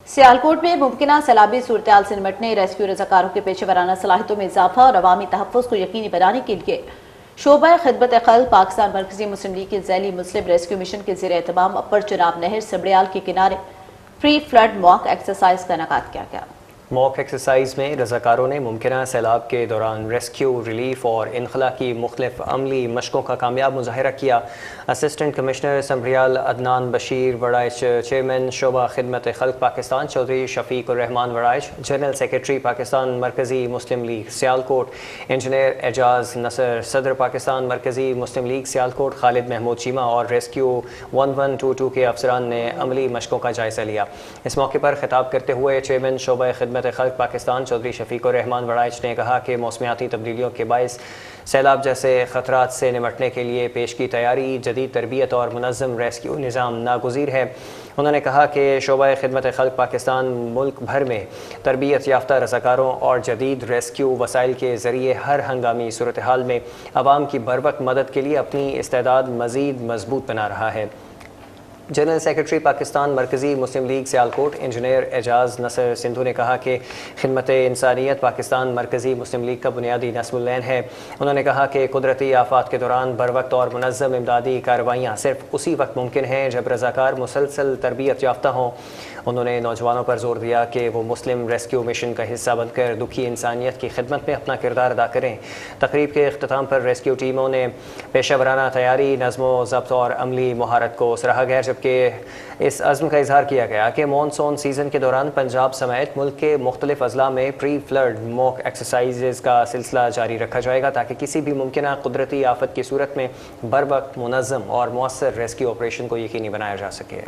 सियालकोट में मुमकिन सैलाबी सूरत से निपटने रेस्क्यू रजाकारों के पेशे वराना सलाहियतों में इजाफा और अवामी तहफ़्फ़ुज़ को यकीनी बनाने के लिए शोबा खिदमत खल्क़ पाकिस्तान मरकज़ी मुस्लिम लीग के ज़ैली मुस्लिम रेस्क्यू मिशन के ज़ेर एहतमाम अपर चनाब नहर सबड़ियाल के किनारे प्री फ्लड मॉक एक्सरसाइज का इनेकाद किया गया। मॉक एक्सरसाइज में रज़ाकारों ने मुमकिन सैलाब के दौरान रेस्क्यू, रिलीफ और इनखला की मुख्तलिफ अमली मशकों का कामयाब मुज़ाहिरा किया। Assistant commissioner Sambrial Adnan Bashir Warraich, chairman शोबा खिदमत खल्क़ Pakistan Chaudhry Shafiq ur Rehman Warraich, general secretary Pakistan Markazi Muslim League Sialkot engineer Ejaz Nasr, सदर पाकिस्तान मरकज़ी मुस्लिम लीग सियालकोट खालिद महमूद चीमा और रेस्क्यू 1122 के अफसरान ने अमली मशकों का जायज़ा लिया। इस मौके पर खिताब करते हुए चेयरमैन शोबा खिदमत खल्क़ पाकिस्तान चौधरी शफीक उर रहमान वड़ाइच ने कहा कि मौसमियाती तब्दीलियों के बायस सैलाब जैसे ख़तरात से निपटने के लिए पेश की तैयारी, जदीद तरबियत और मुनज़्ज़म रेस्क्यू निज़ाम नागुज़ीर है। उन्होंने कहा कि शोबा खिदमत खल्क़ पाकिस्तान मुल्क भर में तरबियत याफ्ता रज़ाकारों और जदीद रेस्क्यू वसाइल के ज़रिए हर हंगामी सूरत हाल में आवाम की बरवक्त मदद के लिए अपनी इस्तेदाद मज़ीद मजबूत बना रहा है। General secretary Pakistan Markazi Muslim League Sialkot engineer Ejaz नसर सिंधु ने कहा कि खिदमत इंसानियत पाकिस्तान मरकज़ी मुस्लिम लीग का बुनियादी नस्मुल्लैन है। उन्होंने कहा कि कुदरती आफात के दौरान बरवक्त और मुनज़्ज़म इमदादी कार्रवाइयाँ सिर्फ उसी वक्त मुमकिन हैं जब रज़ाकार मुसलसल तरबियत याफ्ता हों। उन्होंने नौजवानों पर जोर दिया कि वो मुस्लिम रेस्क्यू मिशन का हिस्सा बनकर दुखी इंसानियत की खिदमत में अपना किरदार अदा करें। तकरीब के अख्ताम पर रेस्क्यू टीमों ने पेशा वराना तैयारी, नज़्मो ज़ब्त और अमली महारत को सराहा गया, जबकि इस अज़्म का इजहार किया गया कि मानसून सीज़न के दौरान पंजाब समेत मुल्क के मुख्तलिफ अजला में प्री फ्लड मॉक एक्सरसाइज का सिलसिला जारी रखा जाएगा ताकि किसी भी मुमकिन कुदरती आफत की सूरत में बर वक्त मुनज़्ज़म और मौसर रेस्क्यू ऑपरेशन को यकीनी बनाया जा सके।